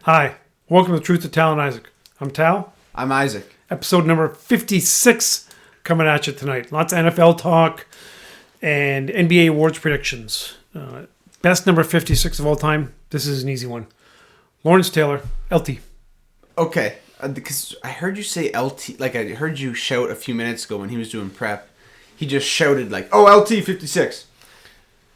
Hi, welcome to the Truth of Tal and Isaac. I'm Tal. I'm Isaac. Episode number 56 coming at you tonight. Lots of NFL talk and NBA awards predictions. Best number 56 of all time. This is an easy one. Lawrence Taylor, LT. Okay, because I heard you say LT, like I heard you shout a few minutes ago when he was doing prep. He just shouted like, "Oh, LT 56,"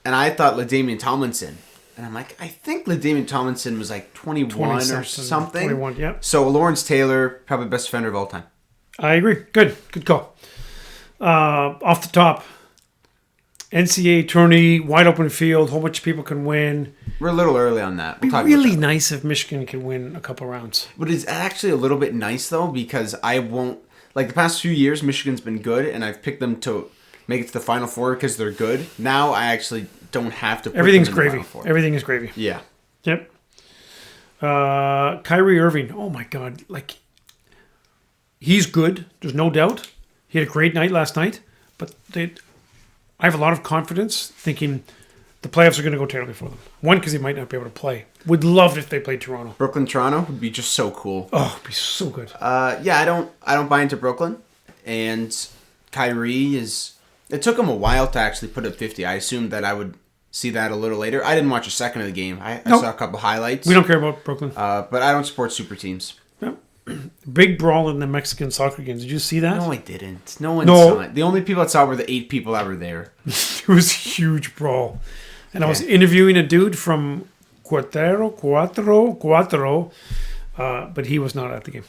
and I thought LaDainian Tomlinson. And I'm like, I think LaDainian Tomlinson was like 21 or something. 21, yeah. So Lawrence Taylor, probably best defender of all time. I agree. Good call. Off the top, NCAA tourney, wide open field, whole bunch of people can win. We're a little early on that. It'd be really nice if Michigan could win a couple rounds. But it's actually a little bit nice, though, because I won't... Like, the past few years, Michigan's been good, and I've picked them to make it to the Final Four because they're good. Now, I actually don't have to put Everything's them in gravy. the Final Four. Everything is gravy. Yeah. Yep. Kyrie Irving. Oh, my God. Like, he's good. There's no doubt. He had a great night last night. But I have a lot of confidence thinking the playoffs are going to go terribly for them. One, because he might not be able to play. Would love if they played Toronto. Brooklyn-Toronto would be just so cool. Oh, it'd be so good. Yeah, I don't buy into Brooklyn. And Kyrie is... It took him a while to actually put up 50. I assumed that I would see that a little later. I didn't watch a second of the game. I saw a couple highlights. We don't care about Brooklyn. But I don't support super teams. Yep. Big brawl in the Mexican soccer games. Did you see that? No, I didn't. No one saw it. The only people that saw it were the 8 people that were there. It was a huge brawl. And I was interviewing a dude from Cuatro, but he was not at the game.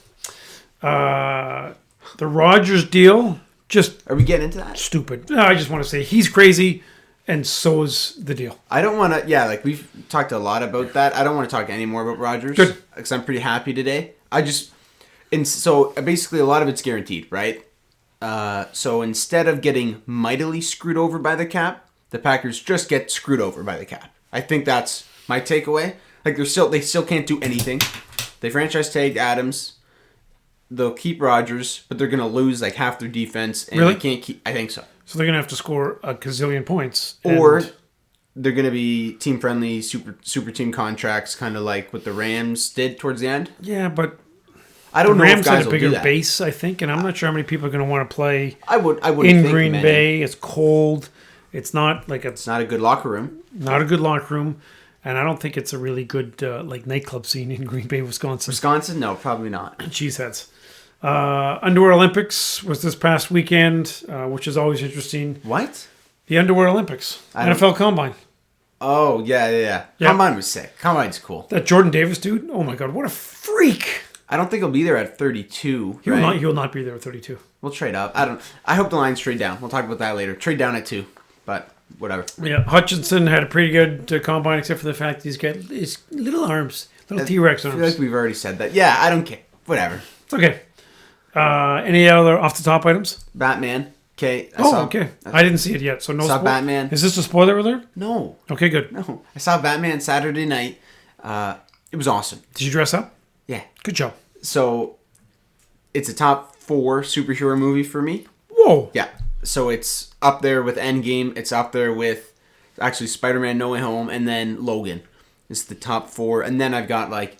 The Rodgers deal, just... Are we getting into that? Stupid. No, I just want to say he's crazy, and so is the deal. I don't want to... Yeah, like we've talked a lot about that. I don't want to talk any more about Rodgers. Good. Because I'm pretty happy today. And so basically a lot of it's guaranteed, right? So instead of getting mightily screwed over by the cap, the Packers just get screwed over by the cap. I think that's my takeaway. Like they still can't do anything. They franchise tagged Adams. They'll keep Rodgers, but they're gonna lose like half their defense, and really? They can't keep. I think so. So they're gonna have to score a gazillion points, or they're gonna be team friendly, super team contracts, kind of like what the Rams did towards the end. Yeah, but I don't know Rams if guys had a will bigger do that. base, I think, and I'm not sure how many people are gonna want to play. I would in think Green many. Bay. It's cold. It's not like It's not a good locker room. Not a good locker room, and I don't think it's a really good like nightclub scene in Green Bay, Wisconsin. Wisconsin? No, probably not. Cheeseheads. Underwear Olympics was this past weekend, which is always interesting. What? The Underwear Olympics. NFL Combine. Oh, yeah. Combine was sick. Combine's cool. That Jordan Davis dude, oh my God, what a freak. I don't think he'll be there at 32. He will not be there at 32. We'll trade up. I hope the Lions trade down. We'll talk about that later. Trade down at 2, but whatever. Yeah, Hutchinson had a pretty good combine, except for the fact that he's got his little arms, little T-Rex arms. I feel like we've already said that. Yeah, I don't care. Whatever. It's okay. Any other off the top items? Batman. Okay. Okay. I didn't see it yet, so no. Saw Batman. Is this a spoiler alert? No. Okay, good. No. I saw Batman Saturday night. It was awesome. Did you dress up? Yeah. Good job. So, it's a top 4 superhero movie for me. Whoa. Yeah. So it's up there with Endgame. It's up there with actually Spider-Man No Way Home, and then Logan. It's the top 4. And then I've got like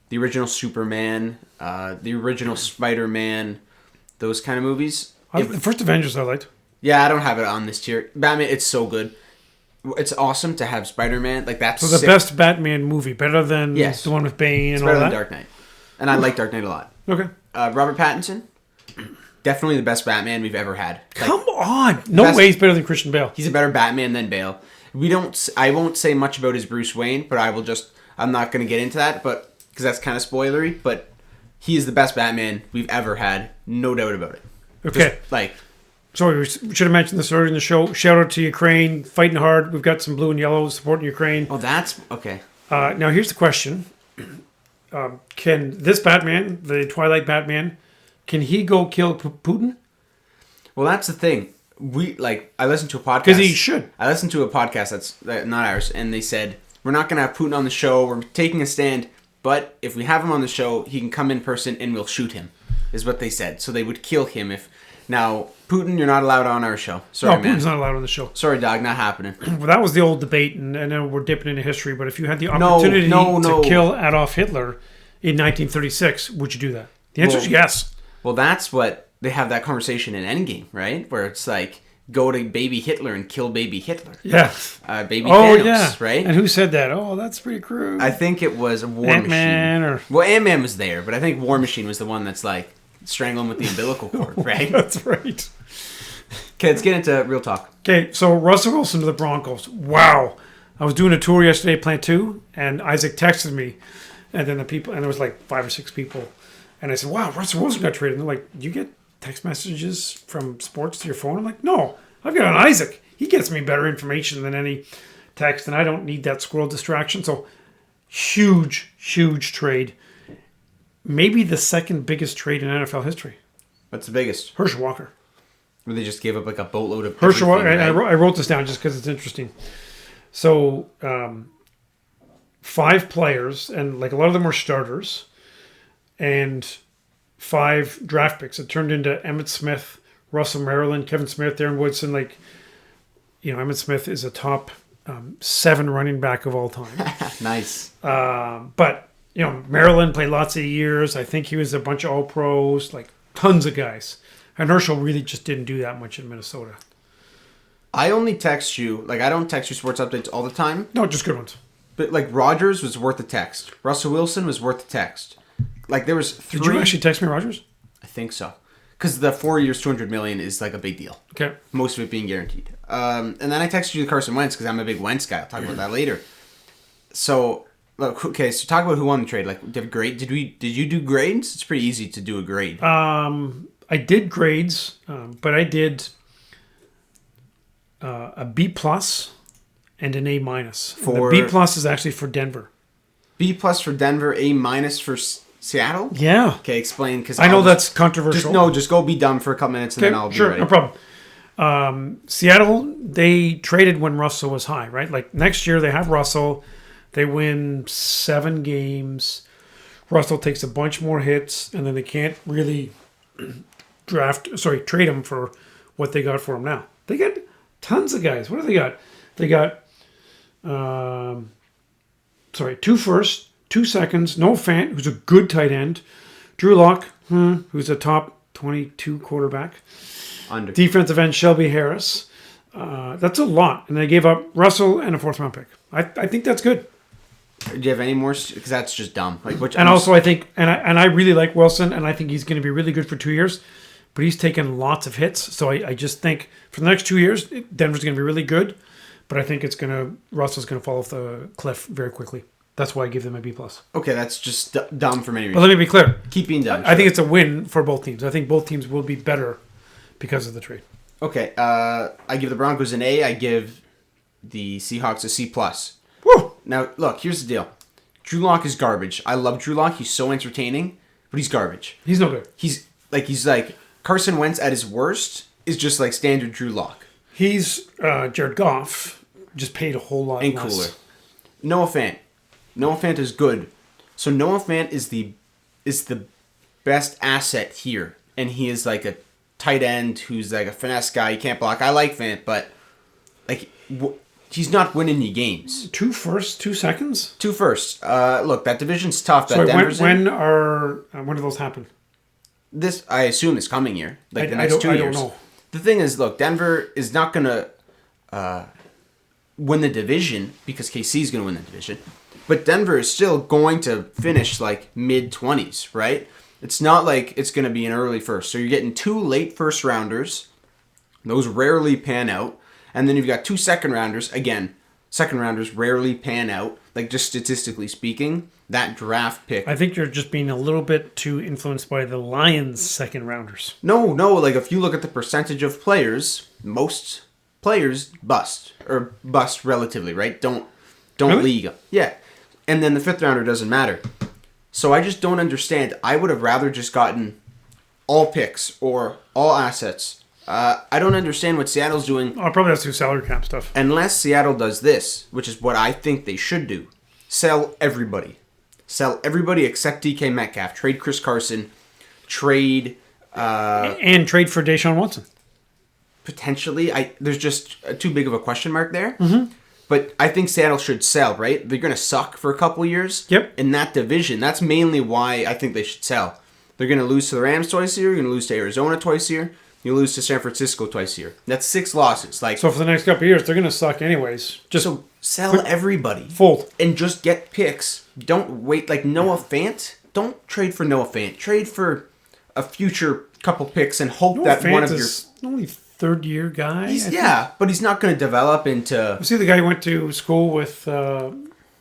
the original Superman, the original Spider-Man, those kind of movies. The first Avengers I liked. Yeah, I don't have it on this tier. Batman, it's so good. It's awesome to have Spider-Man. Like that's so the best Batman movie, better than the one with Bane and it's all better that. than Dark Knight, and I like Dark Knight a lot. Okay. Robert Pattinson, definitely the best Batman we've ever had. Come on, no way he's better than Christian Bale. He's a better Batman than Bale. I won't say much about his Bruce Wayne, but I'm not going to get into that, but because that's kind of spoilery. But he is the best Batman we've ever had, no doubt about it. Okay. Sorry, we should have mentioned this earlier in the show. Shout out to Ukraine, fighting hard. We've got some blue and yellow supporting Ukraine. Oh, that's okay. Now here's the question: can this Batman, the Twilight Batman, can he go kill Putin? Well, that's the thing. I listened to a podcast. Because he should. I listened to a podcast that's not ours, and they said, we're not going to have Putin on the show. We're taking a stand, but if we have him on the show, he can come in person and we'll shoot him, is what they said. So they would kill him if Now, Putin, you're not allowed on our show. Sorry, No, man. Putin's not allowed on the show. Sorry, dog, not happening. Well, that was the old debate, and I know we're dipping into history, but if you had the opportunity to kill Adolf Hitler in 1936, would you do that? The answer is yes. Well, that's what they have that conversation in Endgame, right? Where it's like, go to baby Hitler and kill baby Hitler. Yeah. Baby Thanos, yeah. right? And who said that? Oh, that's pretty crude. I think it was War Ant-Man Machine. Well, Ant-Man was there, but I think War Machine was the one that's like strangling with the umbilical cord, right? That's right. Okay, let's get into real talk. Okay, so Russell Wilson to the Broncos. Wow. I was doing a tour yesterday, Plant 2, and Isaac texted me, and then there was like 5 or 6 people. And I said, wow, Russell Wilson got traded. And they're like, do you get text messages from sports to your phone? I'm like, no, I've got an Isaac. He gets me better information than any text, and I don't need that squirrel distraction. So huge, huge trade. Maybe the second biggest trade in NFL history. What's the biggest? Herschel Walker. Where they just gave up like a boatload of Herschel Walker. right? I wrote this down just because it's interesting. So 5 players, and like a lot of them were starters, and 5 draft picks. It turned into Emmitt Smith, Russell Maryland, Kevin Smith, Aaron Woodson. Like, Emmitt Smith is a top 7 running back of all time. Nice. But Maryland played lots of years. I think he was a bunch of all pros, like tons of guys. And Herschel really just didn't do that much in Minnesota. I only text you, like I don't text you sports updates all the time. No, just good ones. But like Rodgers was worth a text. Russell Wilson was worth a text. Like there was 3. Did you actually text me, Rodgers? I think so. Because the 4 years, $200 million is like a big deal. Okay. Most of it being guaranteed. And then I texted you the Carson Wentz because I'm a big Wentz guy. I'll talk about that later. So, look, okay, so talk about who won the trade. Like, did you do grades? It's pretty easy to do a grade. I did grades, but I did a B plus and an A minus. The B plus is actually for Denver. B plus for Denver, A minus for Seattle? Yeah. Okay, explain. Because I know that's controversial. Just go be dumb for a couple minutes and then I'll be ready. No problem. Seattle, they traded when Russell was high, right? Like next year they have Russell. They win 7 games. Russell takes a bunch more hits, and then they can't really trade him for what they got for him now. They got tons of guys. What do they got? They got 2 firsts, 2 seconds, Noah Fant, who's a good tight end, Drew Lock, who's a top 22 quarterback, Under. defensive end Shelby Harris. That's a lot. And they gave up Russell and a 4th round pick. I think that's good. Do you have any more? Because that's just dumb. Like, also I think, and I really like Wilson, and I think he's going to be really good for 2 years, but he's taken lots of hits. So I just think for the next 2 years, Denver's going to be really good, but I think Russell's going to fall off the cliff very quickly. That's why I give them a B plus. Okay, that's just dumb for many reasons. But let me be clear. Keep being dumb. I think it's a win for both teams. I think both teams will be better because of the trade. Okay, I give the Broncos an A. I give the Seahawks a C plus. Woo! Now, look, here's the deal. Drew Lock is garbage. I love Drew Lock. He's so entertaining, but he's garbage. He's no good. He's like Carson Wentz at his worst is just like standard Drew Lock. He's Jared Goff, just paid a whole lot and less. Cooler. Noah Fant is good. So Noah Fant is the best asset here, and he is like a tight end who's like a finesse guy. He can't block. I like Fant, but like he's not winning you games. 2 firsts, 2 seconds? 2 firsts. Look, that division's tough. So when do those happen? This, I assume, is coming year. Like the next 2 years. I don't know. The thing is, look, Denver is not going to win the division because KC is going to win the division. But Denver is still going to finish like mid-20s, right? It's not like it's going to be an early first. So you're getting 2 late first rounders. Those rarely pan out. And then you've got 2 second rounders. Again, second rounders rarely pan out. Like just statistically speaking, that draft pick. I think you're just being a little bit too influenced by the Lions' second rounders. No. Like if you look at the percentage of players, most players bust relatively, right? Don't really? league. Yeah. And then the 5th rounder doesn't matter. So I just don't understand. I would have rather just gotten all picks or all assets. I don't understand what Seattle's doing. Oh, probably has to do salary cap stuff. Unless Seattle does this, which is what I think they should do. Sell everybody. Sell everybody except DK Metcalf. Trade Chris Carson. Trade And trade for Deshaun Watson. Potentially. There's just too big of a question mark there. Mm-hmm. But I think Seattle should sell, right? They're going to suck for a couple of years. Yep. In that division. That's mainly why I think they should sell. They're going to lose to the Rams twice a year. You're going to lose to Arizona twice a year. You lose to San Francisco twice a year. That's 6 losses. So for the next couple of years, they're going to suck anyways. Just so sell everybody. Fold. And just get picks. Don't wait. Like Noah Fant. Don't trade for Noah Fant. Trade for a future couple picks and hope that Fant one of is only third-year guy. But he's not going to develop into... Was he the guy who went to school with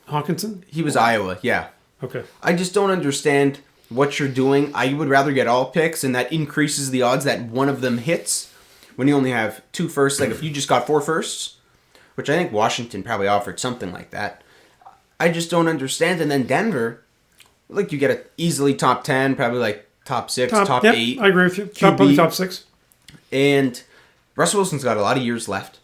Hawkinson? He was Iowa, yeah. Okay. I just don't understand what you're doing. I would rather get all picks, and that increases the odds that one of them hits when you only have 2 firsts. Like if you just got 4 firsts, which I think Washington probably offered something like that. I just don't understand. And then Denver, like you get an easily top 10, probably like top 6, top 8. I agree with you. Probably top 6. And Russell Wilson's got a lot of years left.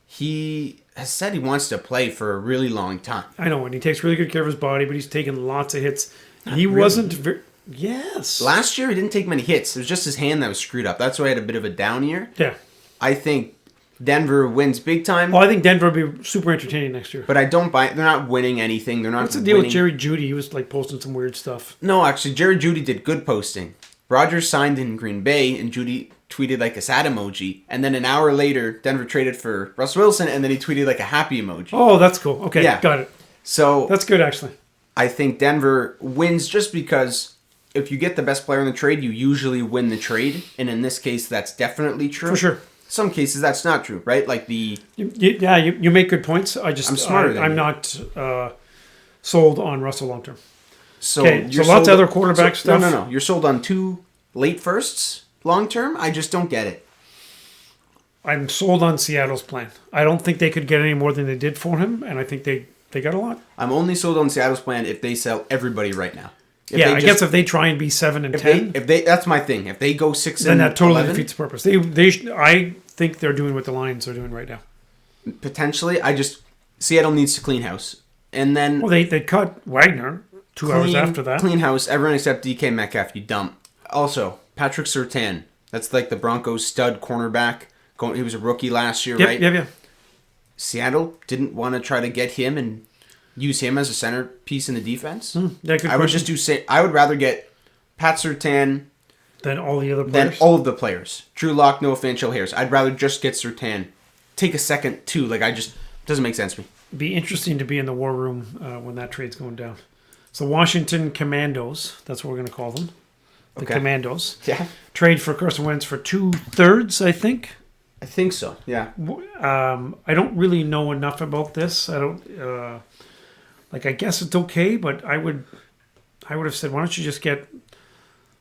He has said he wants to play for a really long time. I know, and he takes really good care of his body, but he's taken lots of hits. Wasn't very... Yes. Last year, he didn't take many hits. It was just his hand that was screwed up. That's why he had a bit of a down year. Yeah. I think Denver wins big time. Well, I think Denver will be super entertaining next year. But I don't buy it. They're not winning anything. They're not What's the deal with Jerry Jeudy? He was like posting some weird stuff. No, actually, Jerry Jeudy did good posting. Rodgers signed in Green Bay, and Jeudy tweeted like a sad emoji. And then an hour later, Denver traded for Russell Wilson, and then he tweeted like a happy emoji. Oh, that's cool. Okay, yeah. Got it. So that's good, actually. I think Denver wins just because if you get the best player in the trade, you usually win the trade. And in this case, that's definitely true. For sure. Some cases, that's not true, right? Like the... You make good points. I'm smarter than I'm you. not sold on Russell long term. So lots of other quarterback stuff. No. You're sold on 2 late firsts long term? I just don't get it. I'm sold on Seattle's plan. I don't think they could get any more than they did for him, and I think they got a lot. I'm only sold on Seattle's plan if they sell everybody right now. I guess if they try and be 7 and 10, that's my thing. If they go 6 then and that totally 11, defeats the purpose. I think they're doing what the Lions are doing right now. Potentially, Seattle needs to clean house, and then they cut Wagner 2 hours after that. Clean house. Everyone except DK Metcalf, you dump. Also, Patrick Surtain. That's like the Broncos' stud cornerback. He was a rookie last year, right? Yeah. Seattle didn't want to try to get him and use him as a centerpiece in the defense. I would rather get Pat Surtain than all the other players. Than all of the players. Drew Lock, no offensive hairs. I'd rather just get Surtain. Take a second too. Doesn't make sense to me. It'd be interesting to be in the war room when that trade's going down. So Washington Commandos, that's what we're going to call them. The Commandos. Yeah. Trade for Carson Wentz for 2/3, I think. I think so, yeah. I don't really know enough about this. I don't... I guess it's okay, but I would have said, why don't you just get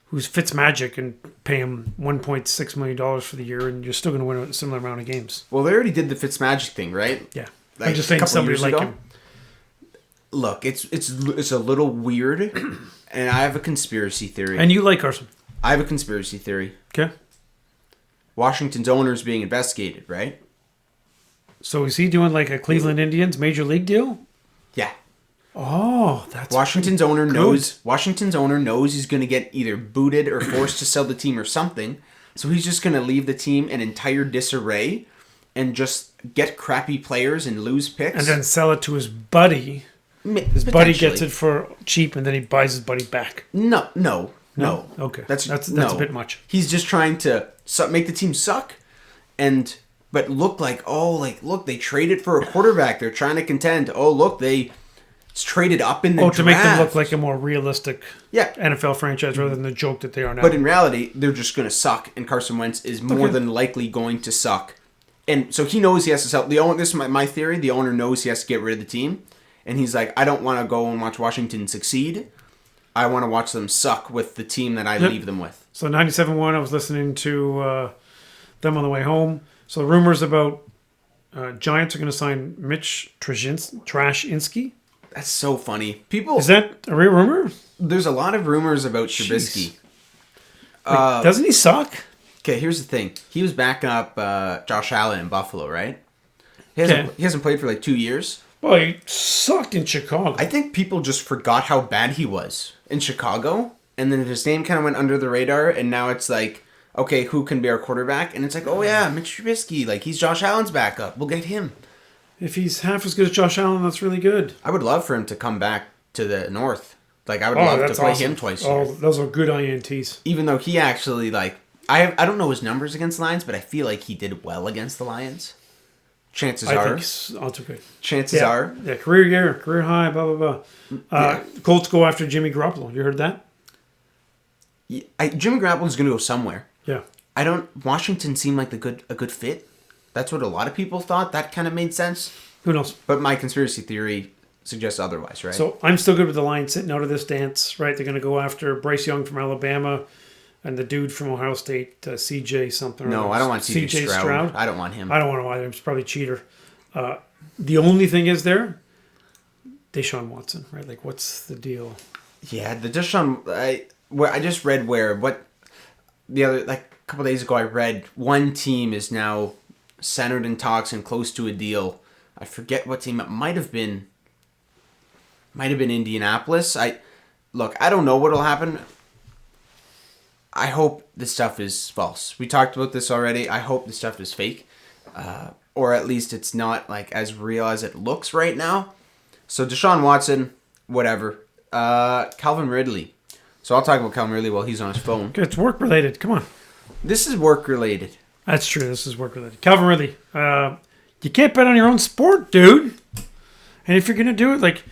who's Fitzmagic and pay him $1.6 million for the year, and you're still going to win a similar amount of games. Well, they already did the Fitzmagic thing, right? Yeah. I'm just saying somebody like him. Look, it's a little weird, and I have a conspiracy theory. And you like Carson. I have a conspiracy theory. Okay. Washington's owner is being investigated, right? So is he doing like a Cleveland Indians major league deal? Yeah. Oh, that's Washington's owner knows. Washington's owner knows he's going to get either booted or forced to sell the team or something. So he's just going to leave the team in entire disarray and just get crappy players and lose picks, and then sell it to his buddy. His buddy gets it for cheap, and then he buys his buddy back. No. Okay, that's a bit much. He's just trying to make the team suck, but look look, they traded for a quarterback. They're trying to contend. Oh, look, they traded up in the draft. To make them look like a more realistic NFL franchise rather than the joke that they are now. But in reality, they're just going to suck, and Carson Wentz is more than likely going to suck. And so he knows he has to sell. This is my theory. The owner knows he has to get rid of the team. And he's like, I don't want to go and watch Washington succeed. I want to watch them suck with the team that I leave them with. So 97.1, I was listening to them on the way home. So rumors about Giants are going to sign Mitch Trashinsky. That's so funny. Is that a real rumor? There's a lot of rumors about Trubisky. Doesn't he suck? Okay, here's the thing. He was backing up Josh Allen in Buffalo, right? He hasn't played for 2 years. Well, he sucked in Chicago. I think people just forgot how bad he was in Chicago, and then his name kind of went under the radar, and now it's like, okay, who can be our quarterback? And it's like, oh yeah, Mitch Trubisky. Like, he's Josh Allen's backup. We'll get him. If he's half as good as Josh Allen, that's really good. I would love for him to come back to the North. Like, I would love to play him twice a year. Oh, those are good INTs. Even though he actually, like, I don't know his numbers against the Lions, but I feel like he did well against the Lions. Chances are. I think also good. Chances are. Yeah, career year, career high, blah, blah, blah. Colts go after Jimmy Garoppolo. You heard that? Jimmy Garoppolo's going to go somewhere. Yeah. Washington seemed like a good fit. That's what a lot of people thought. That kind of made sense. Who knows? But my conspiracy theory suggests otherwise, right? So I'm still good with the Lions sitting out of this dance, right? They're going to go after Bryce Young from Alabama and the dude from Ohio State, CJ something. No, I don't want CJ Stroud. I don't want him. I don't want him either. He's probably a cheater. The only thing is there, Deshaun Watson, right? Like, what's the deal? Yeah, the Deshaun... I just read a couple days ago, I read one team is now centered in talks and close to a deal. I forget what team. It might have been Indianapolis. I don't know what'll happen. I hope this stuff is false. We talked about this already. I hope this stuff is fake. Or at least it's not like as real as it looks right now. So Deshaun Watson, whatever. Calvin Ridley. So I'll talk about Calvin Ridley while he's on his phone. It's work related. Come on. This is work related. That's true. This is work related. Calvin Ridley. You can't bet on your own sport, dude. And if you're going to do it, like,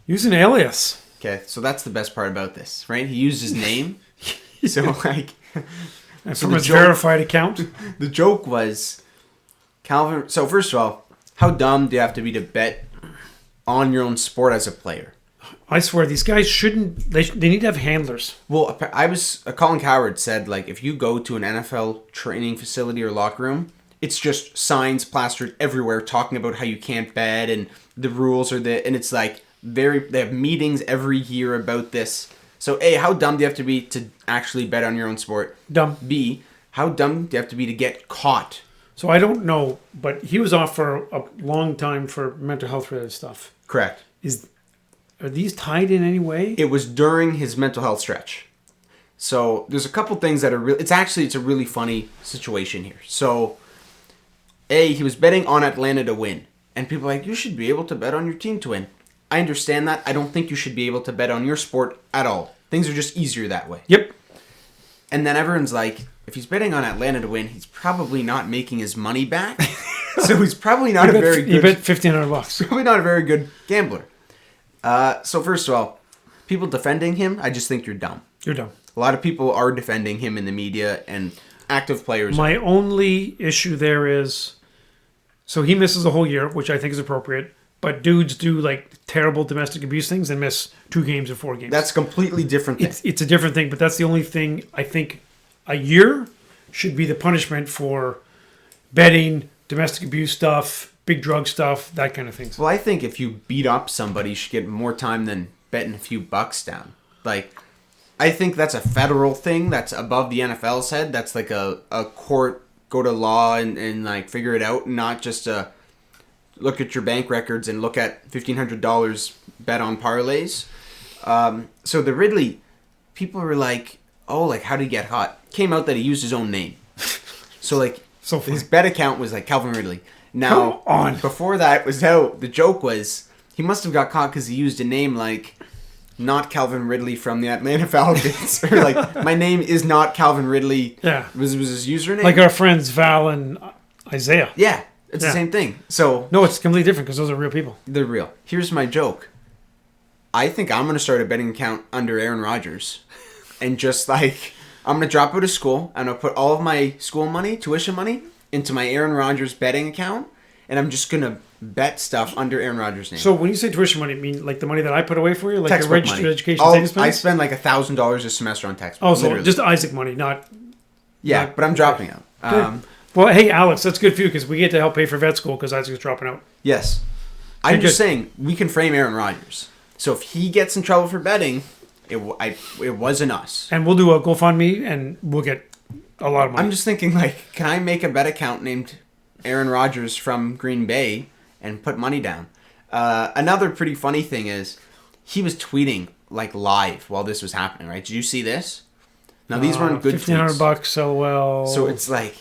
use an alias. Okay, so that's the best part about this, right? He used his name. So, like... And from his verified account. The joke was... Calvin... So, first of all, how dumb do you have to be to bet on your own sport as a player? I swear, these guys shouldn't... They need to have handlers. Well, Colin Cowherd said, like, if you go to an NFL training facility or locker room, it's just signs plastered everywhere talking about how you can't bet and the rules are and it's like they have meetings every year about this. So A, how dumb do you have to be to actually bet on your own sport? Dumb. B, how dumb do you have to be to get caught? So I don't know, but he was off for a long time for mental health related stuff. Correct. Are these tied in any way? It was during his mental health stretch. So there's a couple things that are really... It's a really funny situation here. So, A, he was betting on Atlanta to win. And people are like, you should be able to bet on your team to win. I understand that. I don't think you should be able to bet on your sport at all. Things are just easier that way. Yep. And then everyone's like, if he's betting on Atlanta to win, he's probably not making his money back. So he's probably not You bet $1,500. Probably not a very good gambler. So first of all, people defending him, I just think you're dumb. You're dumb. A lot of people are defending him in the media and active players. My only issue there is, so he misses a whole year, which I think is appropriate, but dudes do like terrible domestic abuse things and miss 2 games or 4 games. That's a completely different thing. It's a different thing, but that's the only thing I think a year should be the punishment for betting, domestic abuse stuff, big drug stuff, that kind of thing. Well, I think if you beat up somebody, you should get more time than betting a few bucks down. Like, I think that's a federal thing that's above the NFL's head. That's like a court, go to law and like figure it out, not just look at your bank records and look at $1,500 bet on parlays. So the Ridley, people were like, oh, like, how did he get caught? Came out that he used his own name. So, like, his bet account was like Calvin Ridley. Now, before that was out, the joke was he must have got caught because he used a name like not Calvin Ridley from the Atlanta Falcons. Or like, my name is not Calvin Ridley. Yeah. Was his username. Like our friends Val and Isaiah. Yeah. It's the same thing. So no, it's completely different because those are real people. They're real. Here's my joke. I think I'm going to start a betting account under Aaron Rodgers. And just like, I'm going to drop out of school. I'm going to put all of my school money, tuition money, into my Aaron Rodgers betting account. And I'm just going to bet stuff under Aaron Rodgers' name. So when you say tuition money, you mean like the money that I put away for you? Like textbook your registered money. education savings plans? I spend like $1,000 a semester on textbooks. Oh, so literally. Just Isaac money, not... Yeah, but I'm dropping out. Well, hey, Alex, that's good for you because we get to help pay for vet school because Isaac's dropping out. Yes. I'm just saying, we can frame Aaron Rodgers. So if he gets in trouble for betting, it wasn't us. And we'll do a GoFundMe and we'll get a lot of money. I'm just thinking, like, can I make a bet account named Aaron Rodgers from Green Bay and put money down? Another pretty funny thing is he was tweeting, like, live while this was happening, right? Did you see this? Now these weren't good tweets. $1,500. So well. So it's like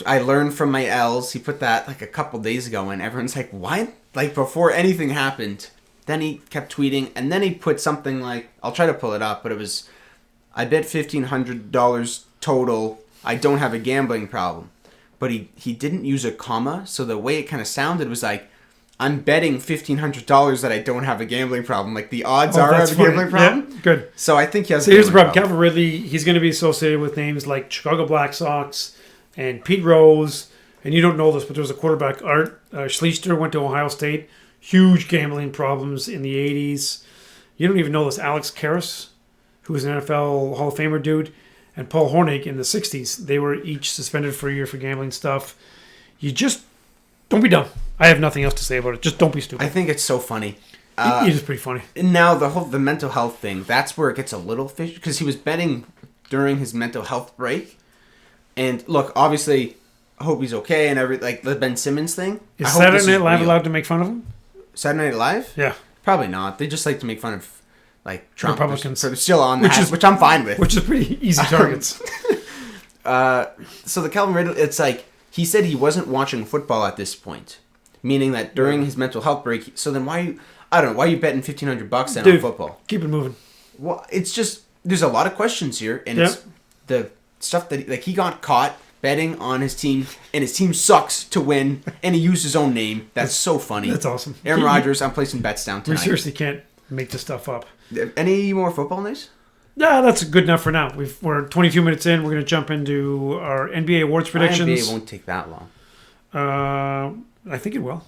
I learned from my L's. He put that like a couple days ago, and everyone's like, "What?" Like before anything happened. Then he kept tweeting, and then he put something like, I'll try to pull it up, but it was, I bet $1,500 total. I don't have a gambling problem. But he didn't use a comma, so the way it kind of sounded was like, I'm betting $1,500 that I don't have a gambling problem. Like the odds are I have a gambling problem. Yeah, good. So I think he has. So here's the problem. Calvin Ridley, he's going to be associated with names like Chicago Black Sox and Pete Rose. And you don't know this, but there was a quarterback, Art Schlichter, went to Ohio State. Huge gambling problems in the 80s. You don't even know this. Alex Karras, who was an NFL Hall of Famer dude, and Paul Hornigg in the 60s. They were each suspended for a year for gambling stuff. You just don't be dumb. I have nothing else to say about it. Just don't be stupid. I think it's so funny. It is pretty funny. And now the mental health thing, that's where it gets a little fishy. Because he was betting during his mental health break. And look, obviously, I hope he's okay and like the Ben Simmons thing. Is Saturday Night Live allowed to make fun of him? Saturday Night Live? Yeah. Probably not. They just like to make fun of like Trump. Republicans. So they're still on that, which I'm fine with. Which is pretty easy targets. So the Calvin Ridley, it's like, he said he wasn't watching football at this point. Meaning that during his mental health break, so then why are you betting $1,500 then on football? Keep it moving. Well, it's just, there's a lot of questions here, and it's the stuff that, like, he got caught betting on his team, and his team sucks to win, and he used his own name. That's so funny. That's awesome. Aaron Rodgers, I'm placing bets down tonight. We seriously can't make this stuff up. Any more football news? Yeah, that's good enough for now. We're 22 minutes in. We're going to jump into our NBA awards predictions. NBA won't take that long. I think it will.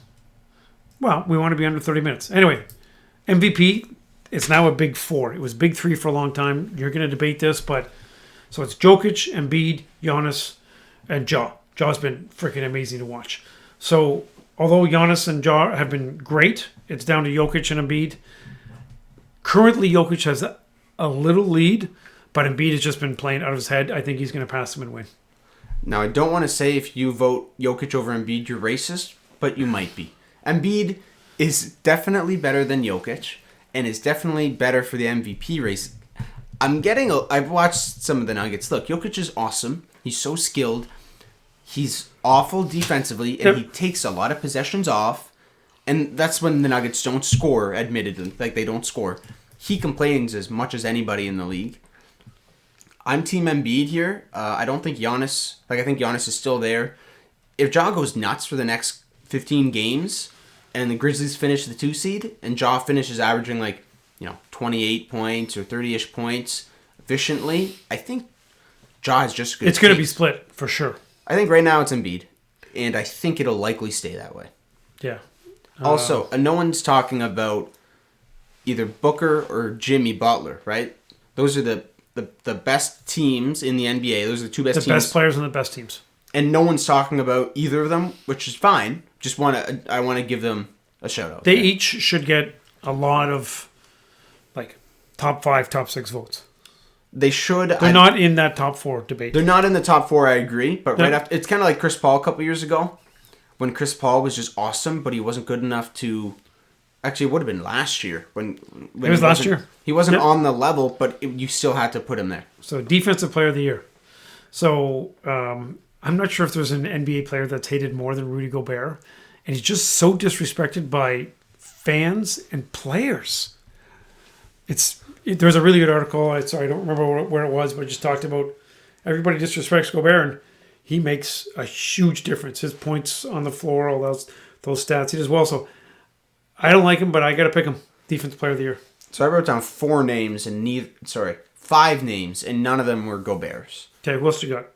Well, we want to be under 30 minutes. Anyway, MVP, it's now a big four. It was big three for a long time. You're going to debate this, but so it's Jokic, Embiid, Giannis, and Ja. Ja's been freaking amazing to watch. So although Giannis and Ja have been great, it's down to Jokic and Embiid. Currently, Jokic has a little lead, but Embiid has just been playing out of his head. I think he's going to pass him and win. Now, I don't want to say if you vote Jokic over Embiid, you're racist, but you might be. Embiid is definitely better than Jokic, and is definitely better for the MVP race. I've watched some of the Nuggets. Look, Jokic is awesome. He's so skilled. He's awful defensively, and he takes a lot of possessions off. And that's when the Nuggets don't score, admittedly. Like, they don't score. He complains as much as anybody in the league. I'm Team Embiid here. I don't think Giannis... I think Giannis is still there. If Ja goes nuts for the next 15 games, and the Grizzlies finish the 2 seed, and Ja finishes averaging, 28 points or 30-ish points efficiently, I think Ja is just... It's going to be split, for sure. I think right now it's Embiid, and I think it'll likely stay that way. Yeah. Also, no one's talking about either Booker or Jimmy Butler, right? Those are the best teams in the NBA. Those are the two best teams. The best players on the best teams. And no one's talking about either of them, which is fine. I want to give them a shout out. They each should get a lot of top 5, top 6 votes. They should. They're not in that top 4 debate. They're not in the top 4, I agree. But right after, it's kind of like Chris Paul a couple years ago, when Chris Paul was just awesome, but he wasn't good enough to... Actually, it would have been last year. When it was last year. He wasn't on the level, but you still had to put him there. So, Defensive Player of the Year. So, I'm not sure if there's an NBA player that's hated more than Rudy Gobert. And he's just so disrespected by fans and players. There's a really good article. I don't remember where it was, but it just talked about everybody disrespects Gobert, and he makes a huge difference. His points on the floor, all those stats, he does well. So I don't like him, but I got to pick him. Defensive Player of the Year. So I wrote down 5 names, and none of them were Gobert's. Okay, what else you got?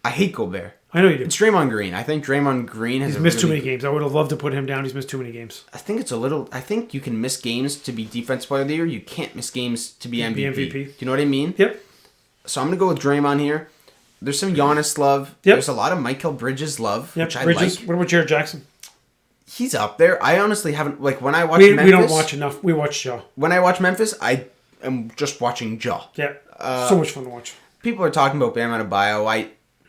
I hate Gobert. I know you do. It's Draymond Green. I think Draymond Green has missed too many games. I would have loved to put him down. He's missed too many games. I think you can miss games to be Defensive Player of the Year. You can't miss games to be MVP. Do you know what I mean? Yep. So I'm going to go with Draymond here. There's some Giannis love. Yep. There's a lot of Michael Bridges love, which I Bridges. like. What about Jared Jackson? He's up there. I honestly haven't... when I watch Memphis... We don't watch enough. We watch Ja. When I watch Memphis, I am just watching Ja. Yeah. So much fun to watch. People are talking about Bam Adebayo.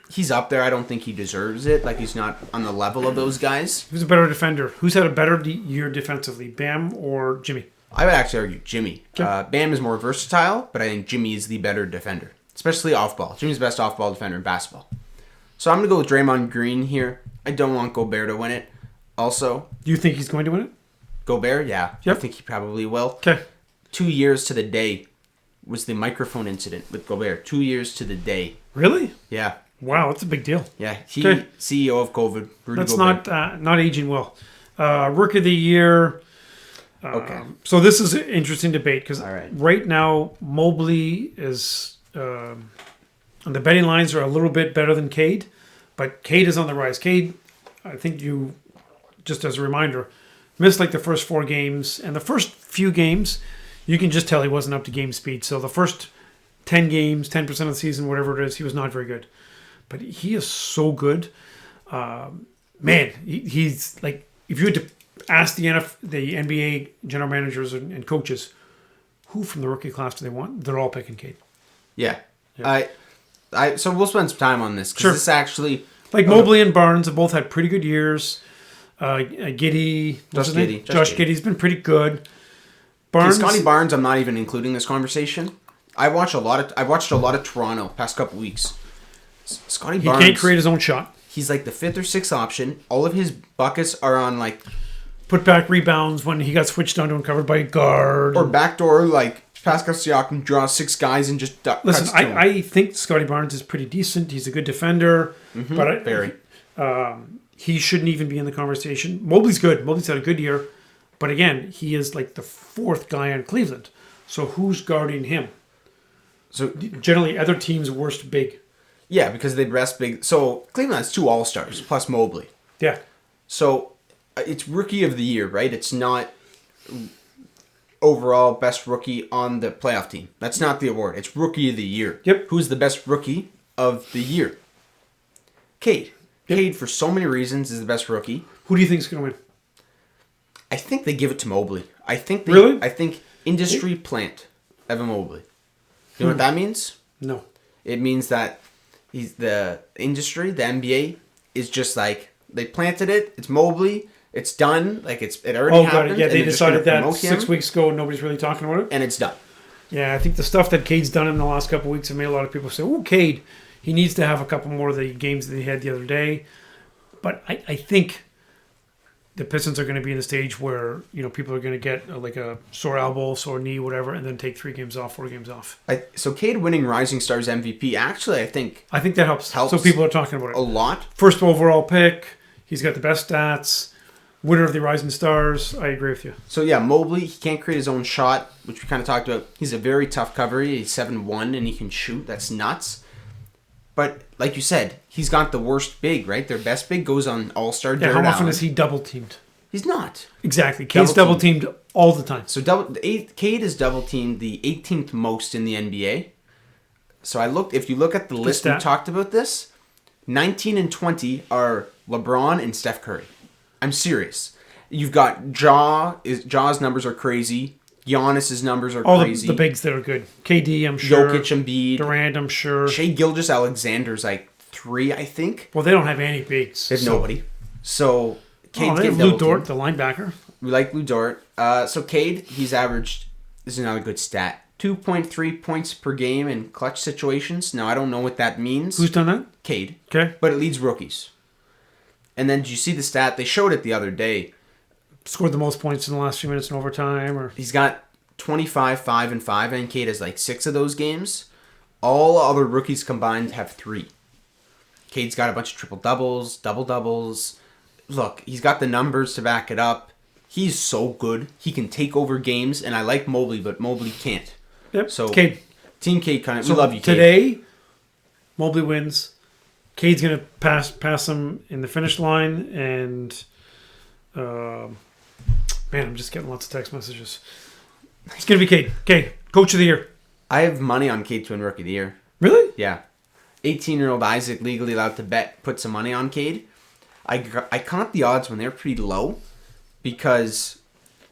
He's up there. I don't think he deserves it. He's not on the level of those guys. Who's a better defender? Who's had a better year defensively, Bam or Jimmy? I would actually argue Jimmy. Okay. Bam is more versatile, but I think Jimmy is the better defender. especially off ball. Jimmy's the best off ball defender in basketball. So I'm going to go with Draymond Green here. I don't want Gobert to win it. Also, Do you think he's going to win it? Gobert, yeah. Yep. I think he probably will. Okay. 2 years to the day was the microphone incident with Gobert. 2 years to the day. Really? Yeah. Wow, that's a big deal. Yeah. He, Okay. CEO of COVID. Rudy That's Gobert. not aging well. Rookie of the year. Okay. So this is an interesting debate because All right. right now Mobley is and the betting lines are a little bit better than Cade, but Cade is on the rise. Cade, I think you, just as a reminder, missed like the first 4 games, and the first few games you can just tell he wasn't up to game speed. So the first 10 games, 10% of the season, whatever it is, he was not very good. But he is so good. Man, he's like, if you had to ask the NBA general managers and coaches, who from the rookie class do they want? They're all picking Cade. Yeah. So we'll spend some time on this because Sure. this actually... Like Mobley and Barnes have both had pretty good years. Giddy, Josh Giddey. Josh Giddey's been pretty good. Barnes, Scotty Barnes, I'm not even including in this conversation. I watched a lot of Toronto past couple weeks. Scotty he Barnes, can't create his own shot. he's like the 5th or 6th option. All of his buckets are on like Put back rebounds when he got switched onto and covered by a guard. or backdoor like Pascal Siakam draws 6 guys and just Listen, cuts to him. I think Scotty Barnes is pretty decent. He's a good defender, but Very. he shouldn't even be in the conversation. Mobley's good. Mobley's had a good year, but again, he is like the 4th guy on Cleveland. So who's guarding him? So Generally, other teams' worst big. yeah, because they rest big. So Cleveland has 2 All-Stars plus Mobley. Yeah, So it's rookie of the year, right? It's not overall best rookie on the playoff team. That's not the award. It's rookie of the year. Yep. Who's the best rookie of the year? Cade. Yep. Cade, for so many reasons, is the best rookie. who do you think is going to win? I think they give it to Mobley. Really? I think industry plant Evan Mobley. You know what that means? No. It means that he's the industry, the NBA, is just like they planted it. It's Mobley. It's done. Like it already Oh, happened. got it. Yeah, and they they're just gonna decided that promote 6 him, weeks ago, and nobody's really talking about it. and it's done. Yeah, I think the stuff that Cade's done in the last couple of weeks have made a lot of people say, "Oh, Cade, he needs to have a couple more of the games that he had the other day." But I think the Pistons are going to be in the stage where people are going to get like a sore elbow, sore knee, whatever, and then take 3 games off, 4 games off. So Cade winning Rising Stars MVP, actually, I think I think that helps. So people are talking about a it. lot. First overall pick. He's got the best stats. Winner of the Rising Stars. I agree with you. So yeah, Mobley, he can't create his own shot, which we kind of talked about. He's a very tough cover. He's 7'1", and he can shoot. That's nuts. But like you said, he's got the worst big, right? Their best big goes on All-Star Yeah, Jared how often Allen. is he double teamed? He's not. Exactly. Cade's double teamed all the time. So Cade is double teamed the 18th most in the NBA. So if you look at the list, we stat. talked about this. 19 and 20 are LeBron and Steph Curry. I'm serious. You've got Jaw's numbers are crazy. Giannis's numbers are All crazy. the bigs that are good. KD, I'm sure. Jokic, Embiid. Durant, I'm sure. Shai Gilgeous-Alexander's like 3, I think. Well, they don't have any bigs. There's nobody. So Cade's they have getting Lou double Dort, teamed. the linebacker. We like Lou Dort. So Cade, he's averaged, this is another good stat, 2.3 points per game in clutch situations. Now, I don't know what that means. Who's done that? Cade. Okay. But it leads rookies. And then did you see the stat? They showed it the other day. Scored the most points in the last few minutes in overtime. Or He's got 25, 5, and 5, and Cade has like 6 of those games. All other rookies combined have 3. Cade's got a bunch of triple-doubles, double-doubles. Look, he's got the numbers to back it up. He's so good. He can take over games, and I like Mobley, but Mobley can't. Yep. So Cade. Team Cade kind of, So we love you, Cade. today, Mobley wins. Cade's going to pass him in the finish line, and man, I'm just getting lots of text messages. It's going to be Cade. Okay, Coach of the Year. I have money on Cade to win Rookie of the Year. Really? Yeah. 18-year-old Isaac, legally allowed to put some money on Cade. I caught the odds when they're pretty low because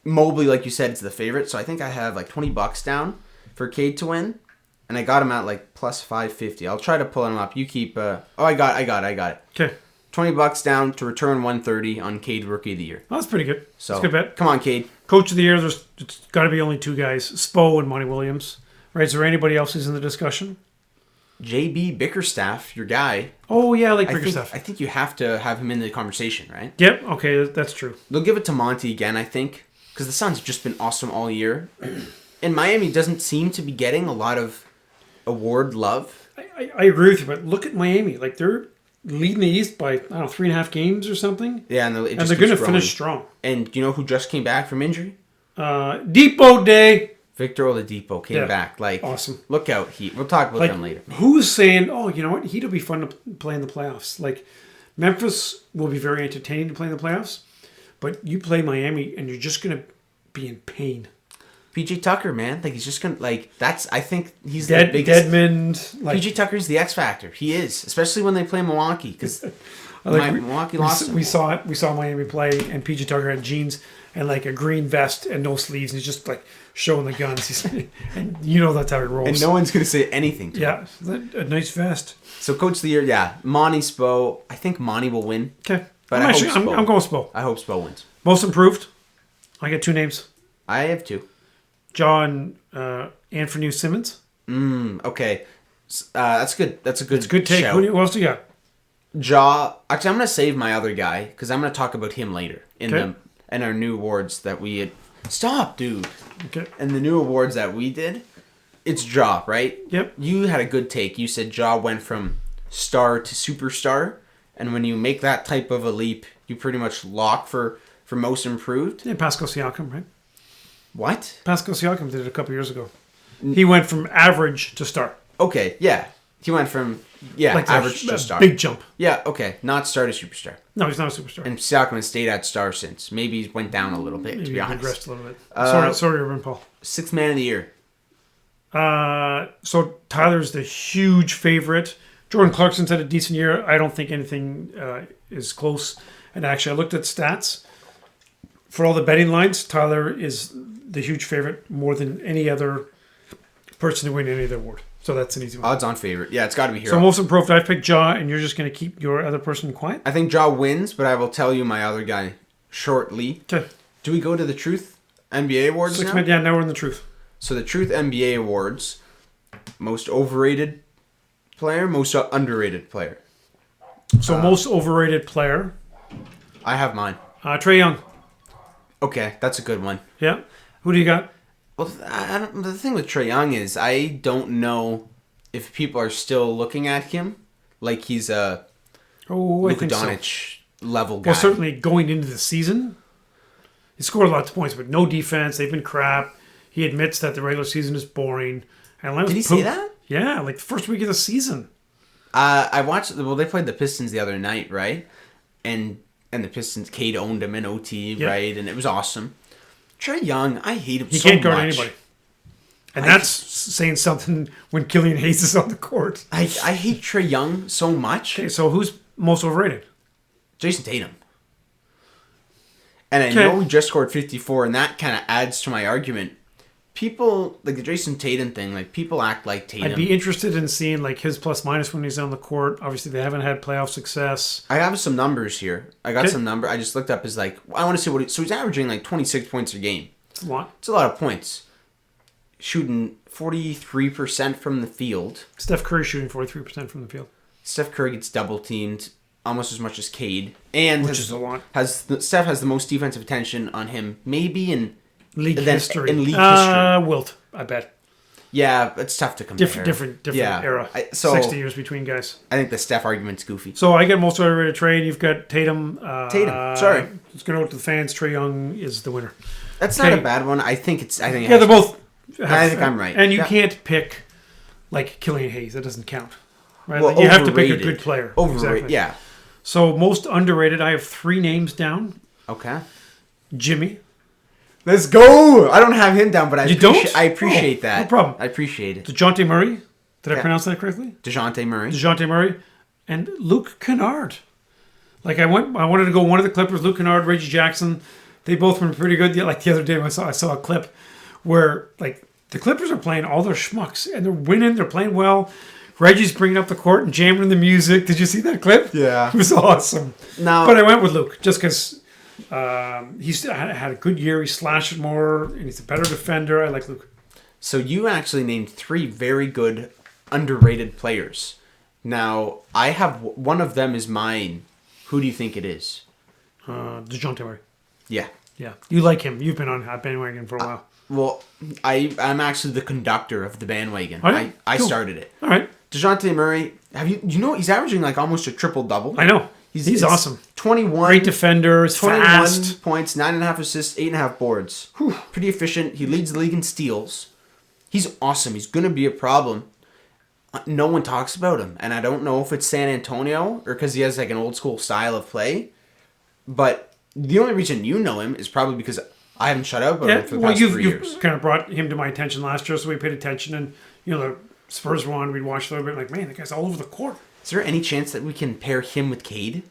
Mobley, like you said, is the favorite. So I think I have like $20 down for Cade to win. And I got him at like plus 550. I'll try to pull him up. You keep... I got it. Okay. $20 down to return 130 on Cade Rookie of the Year. Well, that's pretty good. So, that's a good bet. Come on, Cade. Coach of the Year, it's got to be only 2 guys. Spo and Monty Williams. Right? Is there anybody else who's in the discussion? JB Bickerstaff, your guy. Oh, yeah, I like I Bickerstaff. think you have to have him in the conversation, right? Yep, okay, that's true. They'll give it to Monty again, I think, because the Suns have just been awesome all year. And Miami doesn't seem to be getting a lot of award love. I agree with you, but look at Miami. Like, they're leading the East by, I don't know, 3.5 games or something. Yeah, and they're going to finish strong. And you know who just came back from injury? Depot Day. Victor Oladipo came back. Like, awesome. Look out, Heat. We'll talk about them later. Who's saying, oh, you know what? Heat will be fun to play in the playoffs. Like, Memphis will be very entertaining to play in the playoffs, but you play Miami and you're just going to be in pain. PJ Tucker, man. Like, he's just going to, like, that's, I think he's the biggest. Deadmond. Like, PJ Tucker's the X Factor. He is. Especially when they play Milwaukee, because Milwaukee lost him. We saw it. We saw Miami play, and PJ Tucker had jeans and like a green vest and no sleeves, and he's just like showing the guns. And you know that's how he rolls. And no one's going to say anything to him. Yeah, a nice vest. So Coach of the Year, yeah, Monty Spo. I think Monty will win. Okay. But I'm going Spo. I hope Spo wins. Most improved. I get 2 names. I have 2. John Anthony Simmons. Okay. That's good. That's a good take. shout. Who else do you got? Actually, I'm going to save my other guy because I'm going to talk about him later in our new awards that we had. Stop, dude. Okay. And the new awards that we did, it's Ja, right? Yep. You had a good take. You said Ja went from star to superstar, and when you make that type of a leap, you pretty much lock for most improved. Yeah, Pascal Siakam, right? What? Pascal Siakam did it a couple years ago. He went from average to star. Okay, yeah. He went from like average to star. Big jump. Yeah, okay. Not star to superstar. No, he's not a superstar. And Siakam has stayed at star since. Maybe he's went down a little bit, to be honest. Regressed a little bit. Sorry, Urban Paul. 6th man of the year. So Tyler's the huge favorite. Jordan Clarkson's had a decent year. I don't think anything is close. And actually, I looked at stats. For all the betting lines, Tyler is the huge favorite more than any other person to win any other award. So that's an easy one. Odds on favorite. Yeah, it's got to be Hero. So most improved, I picked Ja, and you're just going to keep your other person quiet? I think Ja wins, but I will tell you my other guy shortly. Okay. Do we go to the Truth NBA Awards now? Yeah, now we're in the Truth. So the Truth NBA Awards, most overrated player, most underrated player. So most overrated player. I have mine. Trae Young. Okay, that's a good one. Yeah. Who do you got? Well, the thing with Trae Young is I don't know if people are still looking at him like he's a Luka Doncic level guy. Well, certainly going into the season, he scored lots of points, but no defense. They've been crap. He admits that the regular season is boring. And did he say that? Yeah, like the first week of the season. I watched. Well, they played the Pistons the other night, right? And the Pistons, Cade owned him in OT, right? And it was awesome. Trae Young, I hate him so much. He can't guard anybody. And that's saying something when Killian Hayes is on the court. I hate Trae Young so much. Okay, so who's most overrated? Jason Tatum. And I know we just scored 54, and that kind of adds to my argument. People, like the Jason Tatum thing, like people act like Tatum. I'd be interested in seeing like his plus minus when he's on the court. Obviously, they haven't had playoff success. I have some numbers here. I got some number. I just looked up his I want to see what. So he's averaging like 26 points a game. It's a lot. It's a lot of points. Shooting 43% from the field. Steph Curry shooting 43% from the field. Steph Curry gets double teamed almost as much as Cade, and which is a lot. Steph has the most defensive attention on him, maybe in league history. In league history, Wilt, I bet. Yeah, it's tough to compare. Different era. 60 years between guys. I think the Steph argument's goofy. So I get most overrated trade. You've got Tatum. Sorry. Let's go to the fans. Trae Young is the winner. That's not a bad one. I think it's. I think. Yeah, they're both. I think I'm right. And you can't pick like Killian Hayes. That doesn't count. Right? Well, like, you have to pick a good player. Overrated. Exactly. Yeah. So most underrated. I have 3 names down. Okay. Jimmy. Let's go! I don't have him down, but I appreciate that. No problem. I appreciate it. DeJounte Murray. Did I pronounce that correctly? DeJounte Murray. And Luke Kennard. Like I wanted to go one of the Clippers, Luke Kennard, Reggie Jackson. They both were pretty good. Like the other day I saw a clip where like the Clippers are playing all their schmucks and they're winning, they're playing well. Reggie's bringing up the court and jamming the music. Did you see that clip? Yeah. It was awesome. No. But I went with Luke just because he's had a good year. He slashed it more, and he's a better defender. I like Luke. So you actually named 3 very good underrated players. Now, I have one of them is mine. Who do you think it is? DeJounte Murray. Yeah. Yeah. You like him. You've been on that bandwagon for a while. Well, I'm actually the conductor of the bandwagon. Oh, yeah? I Cool. started it. All right. DeJounte Murray, you know he's averaging like almost a triple-double? I know. It's He's awesome. 21. Great defender. 21 Fast. points, 9.5 assists, 8.5 boards. Whew, pretty efficient. He leads the league in steals. He's awesome. He's going to be a problem. No one talks about him. And I don't know if it's San Antonio or because he has like an old school style of play. But the only reason you know him is probably because I haven't shut up about him for the past 3 years. You've kind of brought him to my attention last year, so we paid attention. And, the Spurs were on. We'd watch a little bit like, man, the guy's all over the court. Is there any chance that we can pair him with Cade?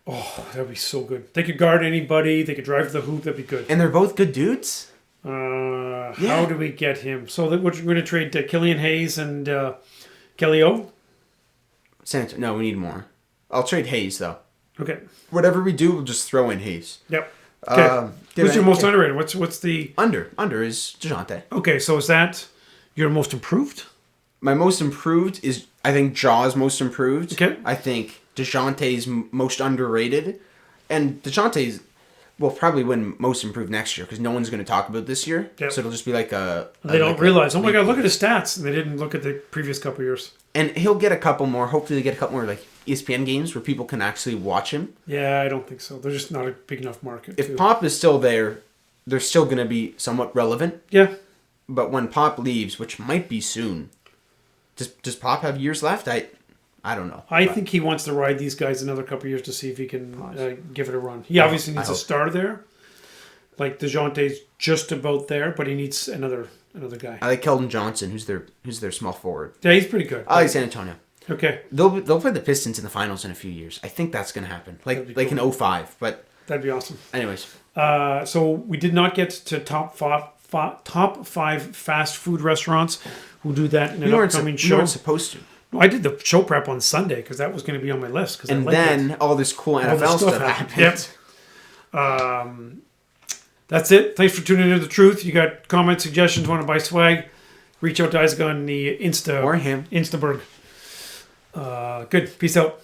Oh, that would be so good. They could guard anybody. They could drive to the hoop. That'd be good. And they're both good dudes? How do we get him? So we're going to trade Killian Hayes and Kelly O? No, we need more. I'll trade Hayes, though. Okay. Whatever we do, we'll just throw in Hayes. Yep. Okay. Who's your most underrated? What's the... Under is DeJounte. Okay, so is that your most improved? My most improved is, I think, Jaw's most improved. Okay. I think DeJounte's most underrated. And DeJounte's will probably win most improved next year because no one's going to talk about this year. Yep. So it'll just be like a... They don't realize, oh my God, look at his stats. And they didn't look at the previous couple of years. And he'll get a couple more, hopefully get a couple more like ESPN games where people can actually watch him. Yeah, I don't think so. They're just not a big enough market. If Pop is still there, they're still going to be somewhat relevant. Yeah. But when Pop leaves, which might be soon, does Pop have years left? I don't know. I think he wants to ride these guys another couple of years to see if he can give it a run. He obviously needs a star there. Like DeJounte's just about there, but he needs another guy. I like Keldon Johnson, who's their small forward. Yeah, he's pretty good. I like San Antonio. Okay. They'll play the Pistons in the finals in a few years. I think that's going to happen. Like cool. in 05, but that'd be awesome. Anyways, so we did not get to top five fast food restaurants. We'll do that in an upcoming show. You weren't supposed to. I did the show prep on Sunday because that was going to be on my list. And then all this cool NFL stuff happened. Yep. That's it. Thanks for tuning in to The Truth. You got comments, suggestions, want to buy swag, reach out to Isaac on the Insta. Or him. Instaberg. Good. Peace out.